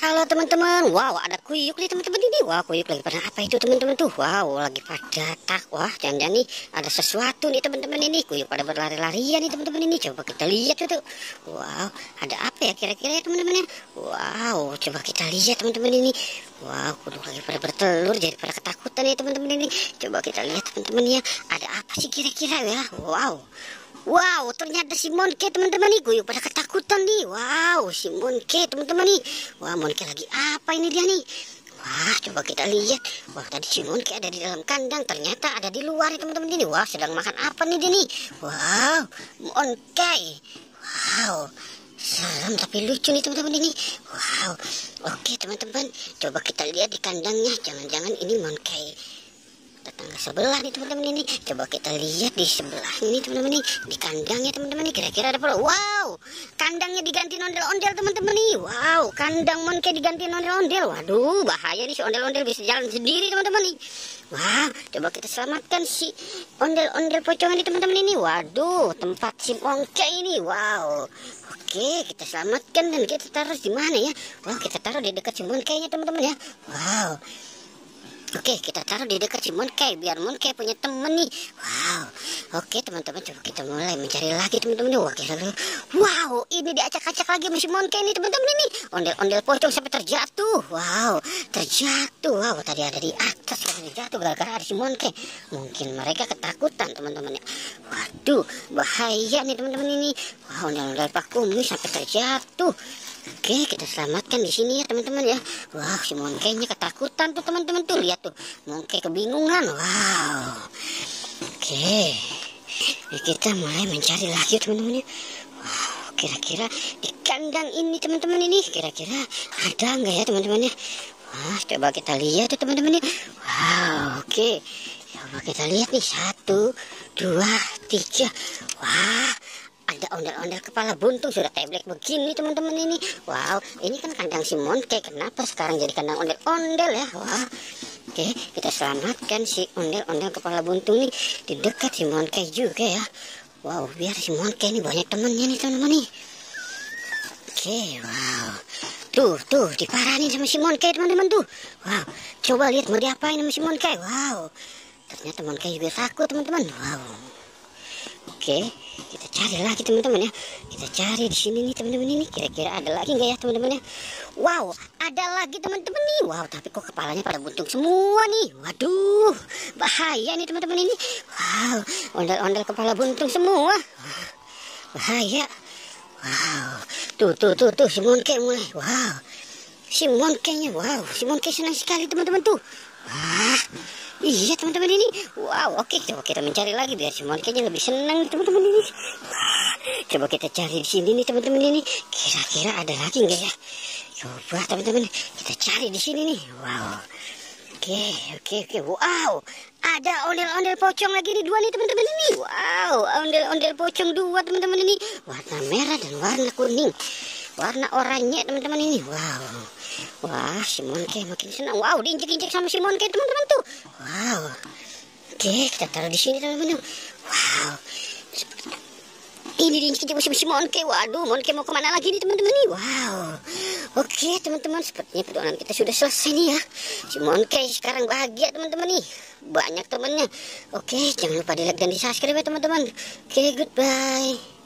Halo teman-teman, wow ada kuyuk nih teman-teman ini. Wah kuyuk lagi pada apa itu teman-teman tuh? Wow lagi pada wah jangan-jangan nih ada sesuatu nih teman-teman ini. Kuyuk pada berlari-larian nih teman-teman ini. Coba kita lihat tuh. Wow ada apa ya kira-kira ya teman-teman ya? Wow coba kita lihat teman-teman ini. Wow kuyuk lagi pada bertelur jadi pada ketakutan nih teman-teman ini. Coba kita lihat teman-teman ya. Ada apa sih kira-kira ya? Wow, ternyata si Monke teman-teman nih, gue pada ketakutan nih. Wow, si Monke teman-teman nih. Wah, Monke lagi apa ini dia nih? Wah, coba kita lihat. Wah, tadi si Monke ada di dalam kandang, ternyata ada di luar nih teman-teman ini. Wah, sedang makan apa nih dia nih? Wow, Monke. Wow, serem tapi lucu nih teman-teman ini. Wow, oke teman-teman, coba kita lihat di kandangnya. Jangan-jangan ini Monke tetangga sebelah nih teman-teman ini. Coba kita lihat di sebelah ini teman-teman ini, di kandangnya teman-teman ini kira-kira ada apa? Wow, kandangnya diganti ondel-ondel teman-teman nih. Wow, kandang Monke diganti ondel-ondel. Waduh, bahaya nih si ondel-ondel bisa jalan sendiri teman-teman nih. Wah, coba kita selamatkan si ondel-ondel pocong ini teman-teman ini. Waduh, tempat si Monke ini. Wow, oke kita selamatkan dan kita taruh di mana ya? Wah, kita taruh di dekat si Monke-nya teman-teman ya. Wow, oke, kita taruh di dekat si Monke biar Monke punya temen nih. Wow, oke teman-teman, coba kita mulai mencari lagi teman-teman. Wow, ini diacak-acak lagi sama si Monke ini teman-teman ini. Ondel-ondel pocong sampai terjatuh. Wow, terjatuh. Wow, tadi ada di atas langsung jatuh gara-gara ada si Monke. Mungkin mereka ketakutan teman-teman ya. Waduh, bahaya nih teman-teman ini. Wow, ondel-ondel pakumi sampai terjatuh. Oke, kita selamatkan di sini ya teman-teman ya. Wow, si Monke-nya ketakutan tuh teman-teman tuh. Lihat tuh, Monke kebingungan. Wow. Oke. Kita mulai mencari lagi teman-teman ya. Wow, kira-kira di kandang ini teman-teman ini kira-kira ada nggak ya teman-teman ya? Wah, coba kita lihat tuh teman-teman ya. Wow, oke. Coba kita lihat nih 1, 2, 3. Wah, ada ondel-ondel kepala buntung sudah teblek begini teman-teman ini. Wow, ini kan kandang si Monke. Kenapa sekarang jadi kandang ondel-ondel ya? Wah, oke kita selamatkan si ondel-ondel kepala buntung nih di dekat si Monke juga ya. Wow, biar si Monke ini banyak temennya nih teman-teman nih. Oke, wow. Tuh diparahin sama si Monke teman-teman tuh. Wow, coba lihat mau diapain sama si Monke. Wow, ternyata Monke juga takut teman-teman. Wow. Oke, kita cari lagi teman-teman ya. Kita cari di sini nih teman-teman ini. Kira-kira ada lagi nggak ya teman-teman ya? Wow, ada lagi teman-teman nih. Wow, tapi kok kepalanya pada buntung semua nih. Waduh, bahaya nih teman-teman ini. Wow, ondel-ondel kepala buntung semua. Bahaya. Wow, tuh si Monke mulai. Wow, si Monke-nya. Wow, si Monke senang sekali teman-teman tuh. Wah, iya teman-teman ini. Wow, oke coba kita mencari lagi biar si Monke-nya lebih senang teman-teman ini. Wah, coba kita cari di sini nih teman-teman ini. Kira-kira ada lagi nggak ya? Coba teman-teman kita cari di sini nih. Wow. Oke. Wow, ada ondel-ondel pocong lagi nih 2 nih teman-teman ini. Wow, ondel-ondel pocong 2 teman-teman ini. Warna merah dan warna kuning. Warna oranye teman-teman ini. Wow. Wah, si Monke makin senang. Wow, diinjek-injek sama si Monke teman-teman tuh. Wow. Oke, kita taruh di sini teman-teman. Wow. Ini diinjek-injek sama si Monke. Waduh, Monke mau kemana lagi nih teman-teman nih? Wow. Oke, teman-teman, sepertinya perdoaan kita sudah selesai nih ya. Si Monke sekarang bahagia teman-teman nih. Banyak temannya. Oke, jangan lupa di like dan di subscribe ya teman-teman. Oke, goodbye.